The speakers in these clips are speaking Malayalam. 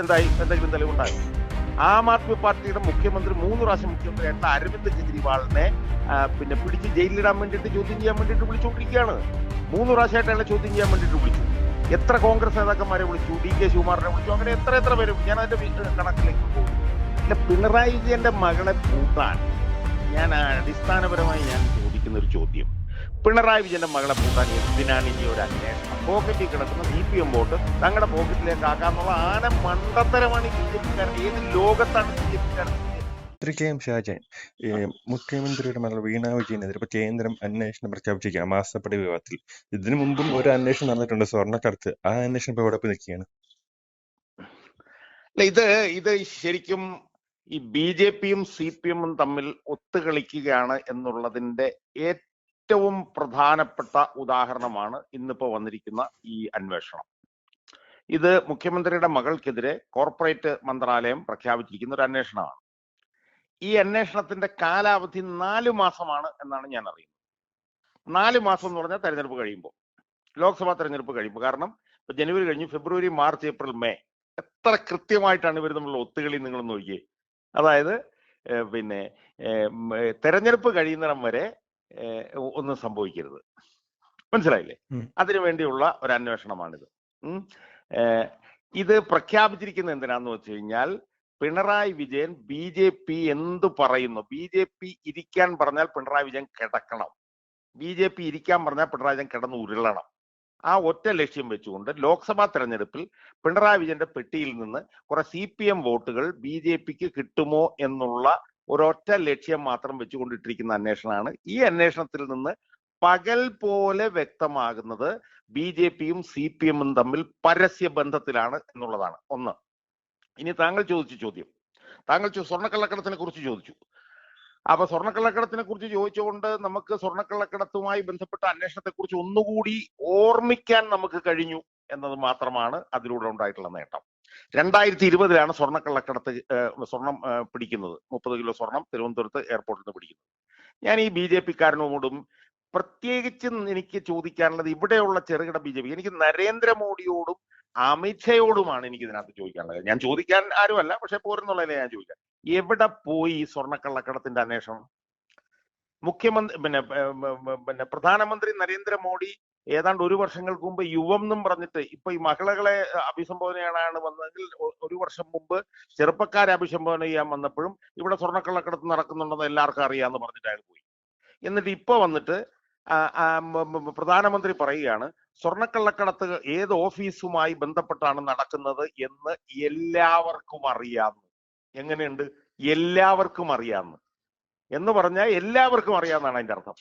എന്തായി? എന്തെങ്കിലും തെളിവുണ്ടായോ? ആം ആദ്മി പാർട്ടിയുടെ മുഖ്യമന്ത്രി 3 പ്രാവശ്യം മുഖ്യമന്ത്രിയായിട്ടുള്ള അരവിന്ദ് കെജ്രിവാളിനെ പിടിച്ച് ജയിലിലിടാൻ വേണ്ടിയിട്ട് ചോദ്യം ചെയ്യാൻ വേണ്ടിയിട്ട് വിളിച്ചുകൊണ്ടിരിക്കുകയാണ്. 3 പ്രാവശ്യമായിട്ട് അയാളെ ചോദ്യം ചെയ്യാൻ വേണ്ടിയിട്ട് വിളിച്ചു. എത്ര കോൺഗ്രസ് നേതാക്കന്മാരെ വിളിച്ചു, DK ശിവകുമാറിനെ വിളിച്ചു, അങ്ങനെ എത്ര പേര്. ഞാൻ അതിന്റെ കണക്കിലേക്ക് പോകും. അല്ല, പിണറായി വിജയന്റെ മകളെ പൂട്ടാൻ ഞാൻ അടിസ്ഥാനപരമായി ചോദിക്കുന്ന ഒരു ചോദ്യം, പിണറായി വിജയന്റെ മകളെ പൂട്ടാൻ എന്തിനാണ് ഇനി ഒരു അന്വേഷണം? പോക്കറ്റിൽ കിടക്കുന്ന CPM വോട്ട് തങ്ങളുടെ പോക്കറ്റിലേക്ക് ആക്കാന്നുള്ള ആന മണ്ടത്തരമാണ് ഈ BJP-ക്കാരുടെ. ഏത് ലോകത്താണ് BJP-ക്കാരുടെ? പത്രികയും ഷാജാൻ മുഖ്യമന്ത്രിയുടെ മകൾ വീണ വിജയനെതിരെ ഇപ്പൊ കേന്ദ്രം അന്വേഷണം പ്രഖ്യാപിച്ചിരിക്കുകയാണ് മാസപ്പടി വിവാദത്തിൽ. ഇതിനു മുമ്പും ഒരു അന്വേഷണം നടന്നിട്ടുണ്ട്, സ്വർണ്ണക്കടത്ത്. ആ അന്വേഷണം ഇപ്പൊ എവിടെ നിൽക്കുകയാണ്? ഇത് ശരിക്കും ഈ BJP-യും CPM-ഉം തമ്മിൽ ഒത്തുകളിക്കുകയാണ് എന്നുള്ളതിന്റെ ഏറ്റവും പ്രധാനപ്പെട്ട ഉദാഹരണമാണ് ഇന്നിപ്പോ വന്നിരിക്കുന്ന ഈ അന്വേഷണം. ഇത് മുഖ്യമന്ത്രിയുടെ മകൾക്കെതിരെ കോർപ്പറേറ്റ് മന്ത്രാലയം പ്രഖ്യാപിച്ചിരിക്കുന്ന ഒരു അന്വേഷണമാണ്. ഈ അന്വേഷണത്തിന്റെ കാലാവധി 4 മാസമാണ് എന്നാണ് ഞാൻ അറിയുന്നത്. 4 മാസം എന്ന് പറഞ്ഞാൽ തെരഞ്ഞെടുപ്പ് കഴിയുമ്പോൾ, ലോക്സഭാ തെരഞ്ഞെടുപ്പ് കഴിയുമ്പോൾ. കാരണം ഇപ്പൊ ജനുവരി കഴിഞ്ഞ് ഫെബ്രുവരി, മാർച്ച്, ഏപ്രിൽ, മെയ്, എത്ര കൃത്യമായിട്ടാണ് ഇവർ തമ്മിലുള്ള ഒത്തുകളി നിങ്ങൾ നോക്കിയേ. അതായത് തെരഞ്ഞെടുപ്പ് കഴിയുന്നിടം വരെ ഒന്നും സംഭവിക്കരുത്. മനസ്സിലായില്ലേ? അതിനുവേണ്ടിയുള്ള ഒരു അന്വേഷണമാണിത്. ഇത് പ്രഖ്യാപിച്ചിരിക്കുന്നത് എന്തിനാന്ന് വെച്ച് കഴിഞ്ഞാൽ, പിണറായി വിജയൻ BJP എന്ത് പറയുന്നു, BJP ഇരിക്കാൻ പറഞ്ഞാൽ പിണറായി വിജയൻ കിടക്കണം, BJP ഇരിക്കാൻ പറഞ്ഞാൽ പിണറായി വിജയൻ കിടന്ന് ഉരുളണം. ആ ഒറ്റ ലക്ഷ്യം വെച്ചുകൊണ്ട് ലോക്സഭാ തെരഞ്ഞെടുപ്പിൽ പിണറായി വിജയന്റെ പെട്ടിയിൽ നിന്ന് കുറെ CPM വോട്ടുകൾ BJP-ക്ക് കിട്ടുമോ എന്നുള്ള ഒരൊറ്റ ലക്ഷ്യം മാത്രം വെച്ചുകൊണ്ടിട്ടിരിക്കുന്ന അന്വേഷണമാണ്. ഈ അന്വേഷണത്തിൽ നിന്ന് പകൽ പോലെ വ്യക്തമാകുന്നത് BJP-യും CPM-ഉം തമ്മിൽ പരസ്യ ബന്ധത്തിലാണ് എന്നുള്ളതാണ്. ഒന്ന്. ഇനി താങ്കൾ ചോദിച്ച ചോദ്യം, താങ്കൾ സ്വർണ്ണക്കള്ളക്കടത്തിനെ കുറിച്ച് ചോദിച്ചു. അപ്പൊ സ്വർണ്ണക്കള്ളക്കടത്തിനെ കുറിച്ച് ചോദിച്ചുകൊണ്ട് നമുക്ക് സ്വർണ്ണക്കള്ളക്കടത്തുമായി ബന്ധപ്പെട്ട അന്വേഷണത്തെ കുറിച്ച് ഒന്നുകൂടി ഓർമ്മിക്കാൻ നമുക്ക് കഴിഞ്ഞു എന്നത് മാത്രമാണ് അതിലൂടെ ഉണ്ടായിട്ടുള്ള നേട്ടം. 2020-ലാണ് സ്വർണ്ണക്കള്ളക്കടത്ത് സ്വർണം പിടിക്കുന്നത്. 30 കിലോ സ്വർണം തിരുവനന്തപുരത്ത് എയർപോർട്ടിൽ നിന്ന് പിടിക്കുന്നത്. ഞാൻ ഈ BJP-ക്കാരനോടും പ്രത്യേകിച്ച് എനിക്ക് ചോദിക്കാനുള്ളത്, ഇവിടെയുള്ള ചെറുകിട BJP, എനിക്ക് നരേന്ദ്രമോദിയോടും അമിത്ഷയോടുമാണ് എനിക്ക് ഇതിനകത്ത് ചോദിക്കാനുള്ളത്. ഞാൻ ചോദിക്കാൻ ആരുമല്ല, പക്ഷെ പോരെന്നുള്ളതിനെ ഞാൻ ചോദിക്കാം. എവിടെ പോയി ഈ സ്വർണ്ണക്കള്ളക്കടത്തിന്റെ അന്വേഷണം? പ്രധാനമന്ത്രി നരേന്ദ്രമോദി ഏതാണ്ട് 1 വർഷങ്ങൾക്ക് മുമ്പ് യുവം എന്നും പറഞ്ഞിട്ട്, ഇപ്പൊ ഈ മഹിളകളെ അഭിസംബോധനയാണ് വന്നതെങ്കിൽ 1 വർഷം മുമ്പ് ചെറുപ്പക്കാരെ അഭിസംബോധന ചെയ്യാൻ വന്നപ്പോഴും ഇവിടെ സ്വർണ്ണക്കള്ളക്കടത്ത് നടക്കുന്നുണ്ടെന്ന് എല്ലാവർക്കും അറിയാമെന്ന് പറഞ്ഞിട്ട് അയാൾ പോയി. എന്നിട്ട് ഇപ്പൊ വന്നിട്ട് പ്രധാനമന്ത്രി പറയുകയാണ് സ്വർണ്ണക്കള്ളക്കടത്ത് ഏത് ഓഫീസുമായി ബന്ധപ്പെട്ടാണ് നടക്കുന്നത് എന്ന് എല്ലാവർക്കും അറിയാമെന്ന്. എങ്ങനെയുണ്ട്? എല്ലാവർക്കും അറിയാമെന്ന് എന്ന് പറഞ്ഞാൽ എല്ലാവർക്കും അറിയാമെന്നാണ് അതിന്റെ അർത്ഥം.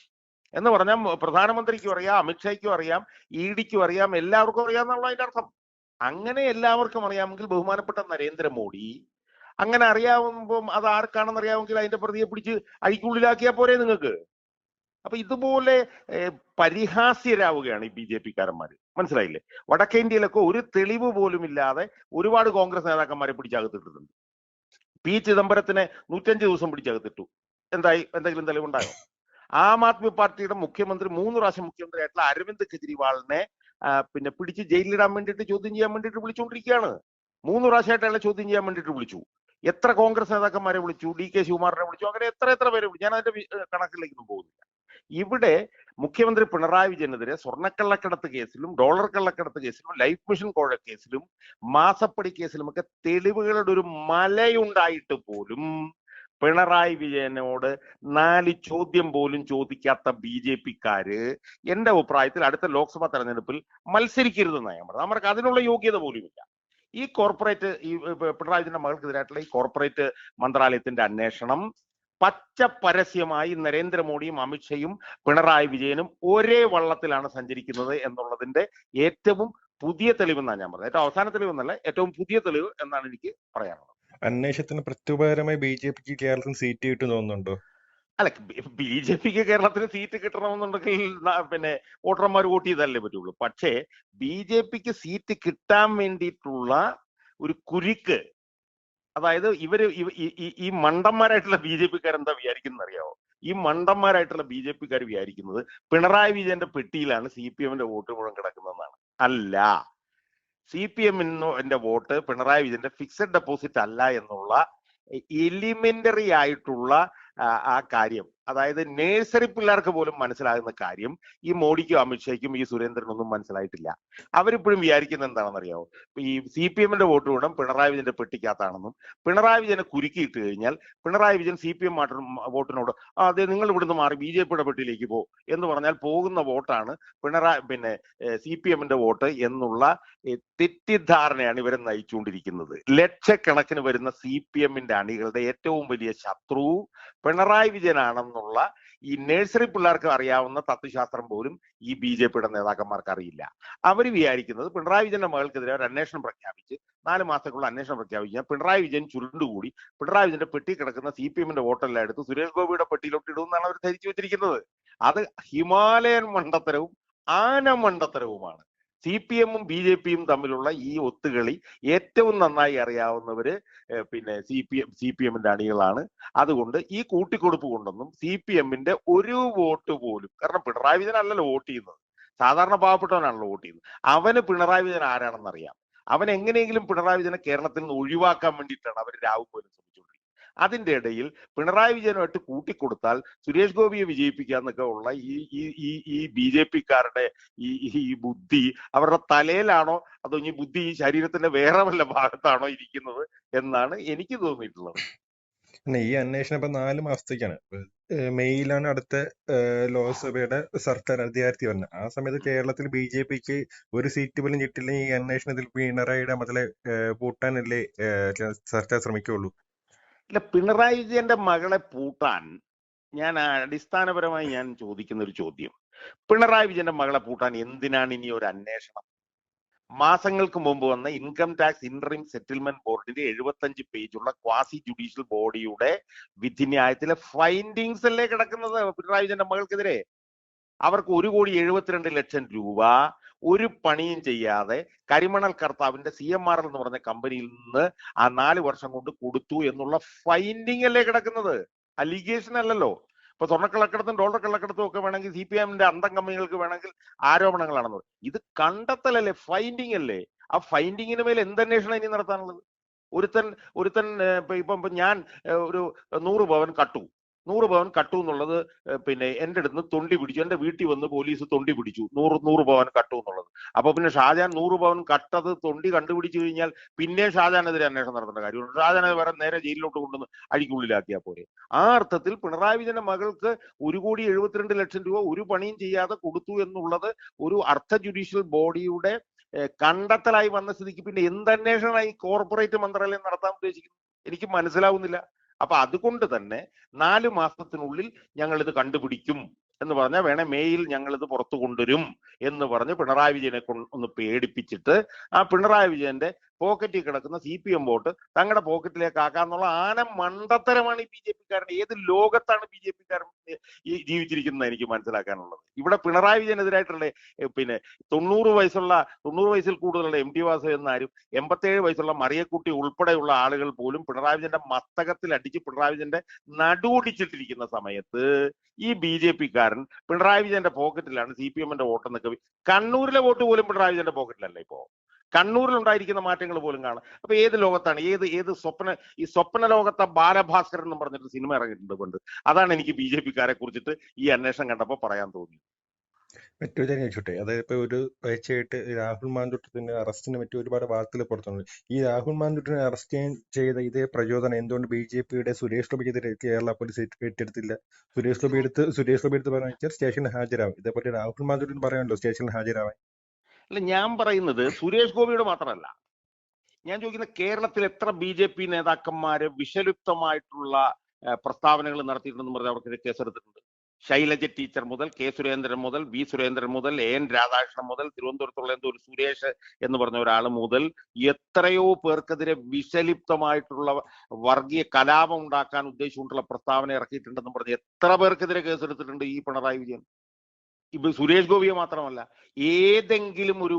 എന്ന് പറഞ്ഞാൽ പ്രധാനമന്ത്രിക്കും അറിയാം, അമിത്ഷായ്ക്കും അറിയാം, ED-ക്കും അറിയാം, എല്ലാവർക്കും അറിയാമെന്നുള്ള അതിന്റെ അർത്ഥം. അങ്ങനെ എല്ലാവർക്കും അറിയാമെങ്കിൽ ബഹുമാനപ്പെട്ട നരേന്ദ്രമോദി അങ്ങനെ അറിയാവുമ്പോൾ അത് ആർക്കാണെന്ന് അറിയാമെങ്കിൽ അതിന്റെ പ്രതിയെ പിടിച്ച് അഴിക്കുള്ളിലാക്കിയാൽ പോരെ നിങ്ങൾക്ക്? അപ്പൊ ഇതുപോലെ പരിഹാസ്യരാവുകയാണ് ഈ BJP-ക്കാരന്മാര്. മനസ്സിലായില്ലേ? വടക്കേ ഇന്ത്യയിലൊക്കെ ഒരു തെളിവ് പോലും ഇല്ലാതെ ഒരുപാട് കോൺഗ്രസ് നേതാക്കന്മാരെ പിടിച്ചകത്തിട്ടിട്ടുണ്ട്. P. ചിദംബരത്തിനെ 105 ദിവസം പിടിച്ചകത്തിട്ടു. എന്തായി? എന്തെങ്കിലും തെളിവുണ്ടായോ? ആം ആദ്മി പാർട്ടിയുടെ മുഖ്യമന്ത്രി 3 പ്രാവശ്യം മുഖ്യമന്ത്രിയായിട്ടുള്ള അരവിന്ദ് കെജ്രിവാളിനെ പിടിച്ച് ജയിലിലിടാൻ വേണ്ടിയിട്ട് ചോദ്യം ചെയ്യാൻ വേണ്ടിയിട്ട് വിളിച്ചുകൊണ്ടിരിക്കുകയാണ്. 3 പ്രാവശ്യമായിട്ട് അയാളെ ചോദ്യം ചെയ്യാൻ വേണ്ടിയിട്ട് വിളിച്ചു. എത്ര കോൺഗ്രസ് നേതാക്കന്മാരെ വിളിച്ചു, DK ശിവകുമാറിനെ വിളിച്ചു, അങ്ങനെ എത്ര പേരെ വിളിച്ചു. ഞാൻ അതിന്റെ കണക്കിലേക്കൊന്നും പോകുന്നില്ല. ഇവിടെ മുഖ്യമന്ത്രി പിണറായി വിജയനെതിരെ സ്വർണ്ണക്കള്ളക്കടത്ത് കേസിലും ഡോളർ കള്ളക്കടത്ത് കേസിലും ലൈഫ് മിഷൻ കോഴ കേസിലും മാസപ്പടി കേസിലും ഒക്കെ തെളിവുകളുടെ ഒരു മലയുണ്ടായിട്ട് പോലും പിണറായി വിജയനോട് 4 ചോദ്യം പോലും ചോദിക്കാത്ത BJP-ക്കാര് എന്റെ അഭിപ്രായത്തിൽ അടുത്ത ലോക്സഭാ തെരഞ്ഞെടുപ്പിൽ മത്സരിക്കരുതെന്നാണ് ഞാൻ പറഞ്ഞത്. അവർക്ക് അതിനുള്ള യോഗ്യത പോലുമില്ല. ഈ കോർപ്പറേറ്റ് പിണറായി വിജയന്റെ മകൾക്കെതിരായിട്ടുള്ള ഈ കോർപ്പറേറ്റ് മന്ത്രാലയത്തിന്റെ അന്വേഷണം പച്ച പരസ്യമായി നരേന്ദ്രമോദിയും അമിത്ഷയും പിണറായി വിജയനും ഒരേ വള്ളത്തിലാണ് സഞ്ചരിക്കുന്നത് എന്നുള്ളതിന്റെ ഏറ്റവും പുതിയ തെളിവെന്നാണ് ഞാൻ പറഞ്ഞത്. ഏറ്റവും അവസാന തെളിവെന്നല്ല, ഏറ്റവും പുതിയ തെളിവ് എന്നാണ് എനിക്ക് പറയാനുള്ളത്. അന്വേഷണത്തിന് പ്രത്യുപകാരമായി BJP-ക്ക് കേരളത്തിൽ സീറ്റ് കിട്ടും തോന്നുന്നുണ്ടോ? അല്ല, BJP-ക്ക് കേരളത്തിൽ സീറ്റ് കിട്ടണമെന്നുണ്ടെങ്കിൽ വോട്ടർമാർ വോട്ട് ചെയ്താലേ പറ്റുള്ളൂ. പക്ഷേ BJP-ക്ക് സീറ്റ് കിട്ടാൻ വേണ്ടിയിട്ടുള്ള ഒരു കുരുക്ക്, അതായത് ഈ മണ്ടന്മാരായിട്ടുള്ള BJP-ക്കാർ എന്താ വിചാരിക്കുന്നത് അറിയാവോ? ഈ മണ്ടന്മാരായിട്ടുള്ള BJP-ക്കാർ വിചാരിക്കുന്നത് പിണറായി വിജയന്റെ പെട്ടിയിലാണ് CPM-ന്റെ വോട്ട് മുഴുവൻ കിടക്കുന്നതെന്നാണ്. അല്ല, CPM-ന്റെ വോട്ട് പിണറായി വിജയന്റെ ഫിക്സഡ് ഡെപ്പോസിറ്റ് അല്ല എന്നുള്ള എലിമെന്ററി ആയിട്ടുള്ള ആ കാര്യം, അതായത് നേഴ്സറി പിള്ളേർക്ക് പോലും മനസ്സിലാകുന്ന കാര്യം ഈ മോഡിക്കും അമിത്ഷായ്ക്കും ഈ സുരേന്ദ്രനൊന്നും മനസ്സിലായിട്ടില്ല. അവരിപ്പോഴും വിചാരിക്കുന്നത് എന്താണെന്നറിയാമോ? ഈ CPM-ന്റെ വോട്ട് കൂടെ പിണറായി വിജയന്റെ പെട്ടിക്കകത്താണെന്നും പിണറായി വിജയനെ കുരുക്കിയിട്ട് കഴിഞ്ഞാൽ പിണറായി വിജയൻ CPM വോട്ടിനോട് അതെ നിങ്ങൾ ഇവിടുന്ന് മാറി BJP-യുടെ പെട്ടിയിലേക്ക് പോ എന്ന് പറഞ്ഞാൽ പോകുന്ന വോട്ടാണ് CPM-ന്റെ വോട്ട് എന്നുള്ള തെറ്റിദ്ധാരണയാണ് ഇവരെ നയിച്ചുകൊണ്ടിരിക്കുന്നത്. ലക്ഷക്കണക്കിന് വരുന്ന CPM-ന്റെ അണികളുടെ ഏറ്റവും വലിയ ശത്രു പിണറായി വിജയനാണെന്നുള്ള ഈ നഴ്സറി പിള്ളേർക്ക് അറിയാവുന്ന തത്വശാസ്ത്രം പോലും ഈ BJP-യുടെ നേതാക്കന്മാർക്ക് അറിയില്ല. അവർ വിചാരിക്കുന്നത് പിണറായി വിജയന്റെ മകൾക്കെതിരെ ഒരു അന്വേഷണം പ്രഖ്യാപിച്ച് 4 മാസത്തേക്കുള്ള അന്വേഷണം പ്രഖ്യാപിച്ചാൽ പിണറായി വിജയൻ ചുരുണ്ടുകൂടി പിണറായി വിജയന്റെ പെട്ടി കിടക്കുന്ന CPM-ന്റെ വോട്ടെല്ലാം എടുത്ത് സുരേഷ് ഗോപിയുടെ പെട്ടിയിലോട്ട് ഇടുമെന്നാണ് അവർ ധരിച്ചു വെച്ചിരിക്കുന്നത്. അത് ഹിമാലയൻ മണ്ടത്തരവും ആന മണ്ടത്തരവുമാണ്. CPM-ഉം BJP-യും തമ്മിലുള്ള ഈ ഒത്തുകളി ഏറ്റവും നന്നായി അറിയാവുന്നവര് CPM-ന്റെ അണികളാണ്. അതുകൊണ്ട് ഈ കൂട്ടിക്കൊടുപ്പ് കൊണ്ടൊന്നും CPM-ന്റെ ഒരു വോട്ട് പോലും, കാരണം പിണറായി വിജയൻ അല്ലല്ലോ വോട്ട് ചെയ്യുന്നത്, സാധാരണ പാവപ്പെട്ടവനാണല്ലോ വോട്ട് ചെയ്യുന്നത്. അവന് പിണറായി വിജയൻ ആരാണെന്ന് അറിയാം. അവൻ എങ്ങനെയെങ്കിലും പിണറായി വിജയനെ കേരളത്തിൽ നിന്ന് ഒഴിവാക്കാൻ വേണ്ടിയിട്ടാണ് അവർ രാവും പോലും ശ്രമിച്ചുകൊണ്ടിരിക്കുന്നത്. അതിന്റെ ഇടയിൽ പിണറായി വിജയനുമായിട്ട് കൂട്ടിക്കൊടുത്താൽ സുരേഷ് ഗോപിയെ വിജയിപ്പിക്കാന്നൊക്കെ ഉള്ള ഈ BJP-ക്കാരുടെ ഈ ബുദ്ധി അവരുടെ തലയിലാണോ അതോ ഈ ബുദ്ധി ഈ ശരീരത്തിന്റെ വേറെ വല്ല ഭാഗത്താണോ ഇരിക്കുന്നത് എന്നാണ് എനിക്ക് തോന്നിയിട്ടുള്ളത്. ഈ അന്വേഷണം ഇപ്പൊ 4 മാസത്തേക്കാണ്. മെയ്യിലാണ് അടുത്ത ലോക്സഭയുടെ സർക്കാർ അധികാരത്തിൽ വരുന്നത്. ആ സമയത്ത് കേരളത്തിൽ BJP-ക്ക് ഒരു സീറ്റ് പോലും കിട്ടില്ലെങ്കിൽ ഈ അന്വേഷണത്തിൽ പിണറായിയുടെ മകളെ പൂട്ടാനല്ലേ സർക്കാർ ശ്രമിക്കുള്ളൂ? ഇല്ല, പിണറായി വിജയന്റെ മകളെ പൂട്ടാൻ അടിസ്ഥാനപരമായി ഞാൻ ചോദിക്കുന്ന ഒരു ചോദ്യം, പിണറായി വിജയന്റെ മകളെ പൂട്ടാൻ എന്തിനാണ് ഇനി ഒരു അന്വേഷണം? മാസങ്ങൾക്ക് മുമ്പ് വന്ന ഇൻകം ടാക്സ് ഇന്ററിം സെറ്റിൽമെന്റ് ബോർഡിന്റെ 75 പേജുള്ള ക്വാസി ജുഡീഷ്യൽ ബോഡിയുടെ വിധിന്യായത്തിലെ ഫൈൻഡിങ്സ് അല്ലേ കിടക്കുന്നത് പിണറായി വിജയന്റെ മകൾക്കെതിരെ. അവർക്ക് 1,72,00,000 രൂപ ഒരു പണിയും ചെയ്യാതെ കരിമണൽ കർത്താവിന്റെ CMRL എന്ന് പറഞ്ഞ കമ്പനിയിൽ നിന്ന് ആ 4 വർഷം കൊണ്ട് കൊടുത്തു എന്നുള്ള ഫൈൻഡിങ് അല്ലേ കിടക്കുന്നത്, അലിഗേഷൻ അല്ലല്ലോ. ഇപ്പൊ സ്വർണ്ണക്കള്ളക്കടത്തും ഡോളർ കള്ളക്കടത്തും ഒക്കെ വേണമെങ്കിൽ CPM-ന്റെ അന്തം കമ്പനികൾക്ക് വേണമെങ്കിൽ ആരോപണങ്ങളാണെന്ന്. ഇത് കണ്ടെത്തലല്ലേ, ഫൈൻഡിങ് അല്ലേ. ആ ഫൈൻഡിങ്ങിന് മേൽ എന്തന്വേഷണം ഇനി നടത്താനുള്ളത്? ഒരുത്തൻ ഇപ്പൊ ഞാൻ ഒരു 100 പവൻ കട്ടു 100 പവൻ കട്ടു എന്നുള്ളത് എന്റെ അടുത്ത് തൊണ്ടി പിടിച്ചു, എന്റെ വീട്ടിൽ വന്ന് പോലീസ് തൊണ്ടി പിടിച്ചു 100 പവൻ കട്ടു എന്നുള്ളത്. അപ്പൊ പിന്നെ ഷാജാൻ 100 പവൻ കട്ടത് തൊണ്ടി കണ്ടുപിടിച്ചു കഴിഞ്ഞാൽ പിന്നെ ഷാജാനെതിരെ അന്വേഷണം നടത്തേണ്ട കാര്യമുണ്ട്. ഷാജാനെ വേറെ നേരെ ജയിലിലോട്ട് കൊണ്ടുവന്ന് അഴിക്കുള്ളിലാക്കിയാൽ പോരെ. ആ അർത്ഥത്തിൽ പിണറായി വിജയന്റെ മകൾക്ക് 1,72,00,000 രൂപ ഒരു പണിയും ചെയ്യാതെ കൊടുത്തു എന്നുള്ളത് ഒരു അർത്ഥ ജുഡീഷ്യൽ ബോഡിയുടെ കണ്ടെത്തലായി വന്ന സ്ഥിതിക്ക് പിന്നെ എന്തന്വേഷണമായി കോർപ്പറേറ്റ് മന്ത്രാലയം നടത്താൻ ഉദ്ദേശിക്കുന്നു? എനിക്ക് മനസ്സിലാവുന്നില്ല. അപ്പൊ അതുകൊണ്ട് തന്നെ 4 മാസത്തിനുള്ളിൽ ഞങ്ങൾ ഇത് കണ്ടുപിടിക്കും എന്ന് പറഞ്ഞാൽ വേണേ മെയ്യിൽ ഞങ്ങൾ ഇത് പുറത്തു കൊണ്ടുവരും എന്ന് പറഞ്ഞ് പിണറായി വിജയനെ ഒന്ന് പേടിപ്പിച്ചിട്ട് ആ പിണറായി വിജയന്റെ പോക്കറ്റിൽ കിടക്കുന്ന CPM വോട്ട് തങ്ങളുടെ പോക്കറ്റിലേക്ക് ആക്കാന്നുള്ള ആന മണ്ടത്തരമാണ് ഈ BJP-ക്കാരൻ. ഏത് ലോകത്താണ് BJP-ക്കാരൻ ഈ ജീവിച്ചിരിക്കുന്നത് എനിക്ക് മനസ്സിലാക്കാനുള്ളത്. ഇവിടെ പിണറായി വിജയനെതിരായിട്ടുള്ള 90 വയസ്സിൽ കൂടുതലുള്ള MT വാസുദേവനാരും 87 വയസ്സുള്ള മറിയക്കുട്ടി ഉൾപ്പെടെയുള്ള ആളുകൾ പോലും പിണറായി വിജയന്റെ മസ്തകത്തിൽ അടിച്ച് പിണറായി വിജയന്റെ നടുവൊടിച്ചിട്ടിരിക്കുന്ന സമയത്ത് ഈ BJP-ക്കാരൻ പിണറായി വിജയന്റെ പോക്കറ്റിലാണ് CPM-ന്റെ വോട്ടെന്നൊക്കെ. കണ്ണൂരിലെ വോട്ട് പോലും പിണറായി വിജയന്റെ പോക്കറ്റിലല്ല. ഇപ്പോ കണ്ണൂരിൽ ഉണ്ടായിരിക്കുന്ന മാറ്റങ്ങൾ പോലും കാണാം. അപ്പൊ ഏത് ലോകത്താണ് ഏത് സ്വപ്ന ലോകത്തെ ബാലഭാസ്കരൻ എന്ന് പറഞ്ഞിട്ട് സിനിമ ഇറങ്ങിയിട്ടുണ്ട് കൊണ്ട്. അതാണ് എനിക്ക് BJP-ക്കാരെ കുറിച്ചിട്ട് ഈ അന്വേഷണം കണ്ടപ്പോൾ പറയാൻ തോന്നി. മറ്റൊരു കാര്യം ചോദിച്ചോട്ടെ, അതായത് ഇപ്പൊ ഒരു ആഴ്ചയായിട്ട് രാഹുൽ മാങ്കൂട്ടത്തിന്റെ അറസ്റ്റിനെ പറ്റി ഒരുപാട് വാർത്തകൾ പുറത്തുണ്ട്. ഈ രാഹുൽ മാങ്കൂട്ടനെ അറസ്റ്റ് ചെയ്ത ഇതേ പ്രചോദനം എന്തുകൊണ്ട് BJP-യുടെ സുരേഷ് ഗോപിക്കെതിരെ കേരള പോലീസ് ഏറ്റെടുത്തില്ല? സുരേഷ് ഗോപി എടുത്ത് പറഞ്ഞാൽ സ്റ്റേഷനിൽ ഹാജരാകും. ഇതേപോലെ രാഹുൽ മാങ്കൂട്ടൻ പറയാമല്ലോ സ്റ്റേഷനിൽ ഹാജരാവാൻ. അല്ല, ഞാൻ പറയുന്നത് സുരേഷ് ഗോപിയുടെ മാത്രമല്ല, ഞാൻ ചോദിക്കുന്ന കേരളത്തിൽ എത്ര BJP നേതാക്കന്മാര് വിഷലിപ്തമായിട്ടുള്ള പ്രസ്താവനകൾ നടത്തിയിട്ടുണ്ടെന്ന് പറഞ്ഞാൽ അവർക്കെതിരെ കേസെടുത്തിട്ടുണ്ട്. ശൈലജ ടീച്ചർ മുതൽ K. സുരേന്ദ്രൻ മുതൽ V. സുരേന്ദ്രൻ മുതൽ AN രാധാകൃഷ്ണൻ മുതൽ തിരുവനന്തപുരത്തുള്ള എന്തോ ഒരു സുരേഷ് എന്ന് പറഞ്ഞ ഒരാൾ മുതൽ എത്രയോ പേർക്കെതിരെ വിഷലിപ്തമായിട്ടുള്ള വർഗീയ കലാപം ഉണ്ടാക്കാൻ ഉദ്ദേശിച്ചുകൊണ്ടുള്ള പ്രസ്താവന ഇറക്കിയിട്ടുണ്ടെന്ന് പറഞ്ഞ് എത്ര പേർക്കെതിരെ കേസെടുത്തിട്ടുണ്ട് ഈ പിണറായി വിജയൻ. ഇപ്പൊ സുരേഷ് ഗോപിയെ മാത്രമല്ല, ഏതെങ്കിലും ഒരു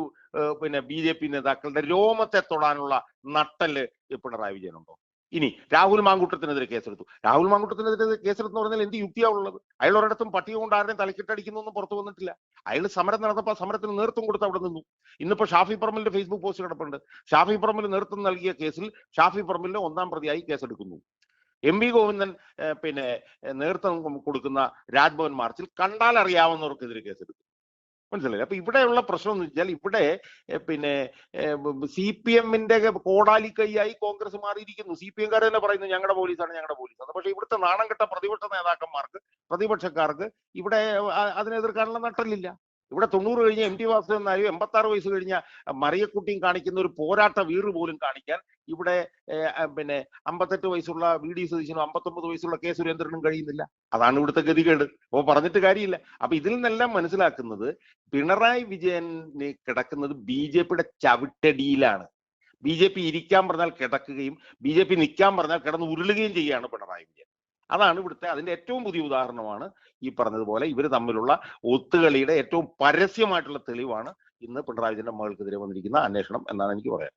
BJP നേതാക്കളുടെ രോമത്തെ തൊടാനുള്ള നട്ടല് പിണറായി വിജയനുണ്ടോ? ഇനി രാഹുൽ മാങ്കൂട്ടത്തിനെതിരെ കേസെടുത്തു. രാഹുൽ മാങ്കൂട്ടത്തിനെതിരെ കേസെടുത്തെന്ന് പറഞ്ഞാൽ എന്ത് യുക്തിയാ ഉള്ളത്? അയാൾ ഒരിടത്തും പട്ടിക കൊണ്ട് ആരുടെയും തലക്കിട്ടടിക്കുന്നൊന്നും പുറത്തു വന്നിട്ടില്ല. അയാൾ സമരം നടന്നപ്പോൾ സമരത്തിന് നേതൃത്വം കൊടുത്ത് അവിടെ നിന്നു. ഇന്നിപ്പോ ഷാഫി പറമ്പലിന്റെ ഫേസ്ബുക്ക് പോസ്റ്റ് കിടപ്പുണ്ട്. ഷാഫി പറമ്പൽ നേതൃത്വം നൽകിയ കേസിൽ ഷാഫി പറമ്പലിനെ 1-ാം പ്രതിയായി കേസെടുക്കുന്നു. എം വി ഗോവിന്ദൻ പിന്നെ നേതൃത്വം കൊടുക്കുന്ന രാജ്ഭവൻ മാർച്ചിൽ കണ്ടാൽ അറിയാവുന്നവർക്കെതിരെ കേസെടുത്തു. മനസ്സിലായില്ലേ? അപ്പൊ ഇവിടെയുള്ള പ്രശ്നം എന്ന് വെച്ചാൽ ഇവിടെ പിന്നെ CPM-ന്റെ കോടാലി കൈയായി കോൺഗ്രസ് മാറിയിരിക്കുന്നു. CPM-കാർ തന്നെ പറയുന്നു ഞങ്ങളുടെ പോലീസാണ്, ഞങ്ങളുടെ പോലീസാണ്. പക്ഷെ ഇവിടുത്തെ നാണം കെട്ട പ്രതിപക്ഷ നേതാക്കന്മാർക്ക്, പ്രതിപക്ഷക്കാർക്ക് ഇവിടെ അതിനെ എതിർക്കാനുള്ള നട്ടലില്ല. ഇവിടെ 90 കഴിഞ്ഞ MT വാസുദേവൻ നായരും 86 വയസ്സ് കഴിഞ്ഞ മറിയക്കുട്ടിയും കാണിക്കുന്ന ഒരു പോരാട്ട വീറ് പോലും കാണിക്കാൻ ഇവിടെ പിന്നെ 58 വയസ്സുള്ള VD സതീശനും 59 വയസ്സുള്ള K സുരേന്ദ്രനും കഴിയുന്നില്ല. അതാണ് ഇവിടുത്തെ ഗതികേട്. അപ്പോൾ പറഞ്ഞിട്ട് കാര്യമില്ല. അപ്പൊ ഇതിൽ നിന്നെല്ലാം മനസ്സിലാക്കുന്നത് പിണറായി വിജയന് കിടക്കുന്നത് BJP-യുടെ ചവിട്ടടിയിലാണ്. BJP ഇരിക്കാൻ പറഞ്ഞാൽ കിടക്കുകയും BJP നിൽക്കാൻ പറഞ്ഞാൽ കിടന്ന് ഉരുളുകയും ചെയ്യുകയാണ് പിണറായി വിജയൻ. അതാണ് ഇവിടുത്തെ അതിന്റെ ഏറ്റവും പുതിയ ഉദാഹരണമാണ് ഈ പറഞ്ഞതുപോലെ ഇവർ തമ്മിലുള്ള ഒത്തുകളിയുടെ ഏറ്റവും പരസ്യമായിട്ടുള്ള തെളിവാണ് ഇന്ന് പിണറായി വിജയന്റെ മകൾക്കെതിരെ വന്നിരിക്കുന്ന അന്വേഷണം എന്നാണ് എനിക്ക് പറയാൻ.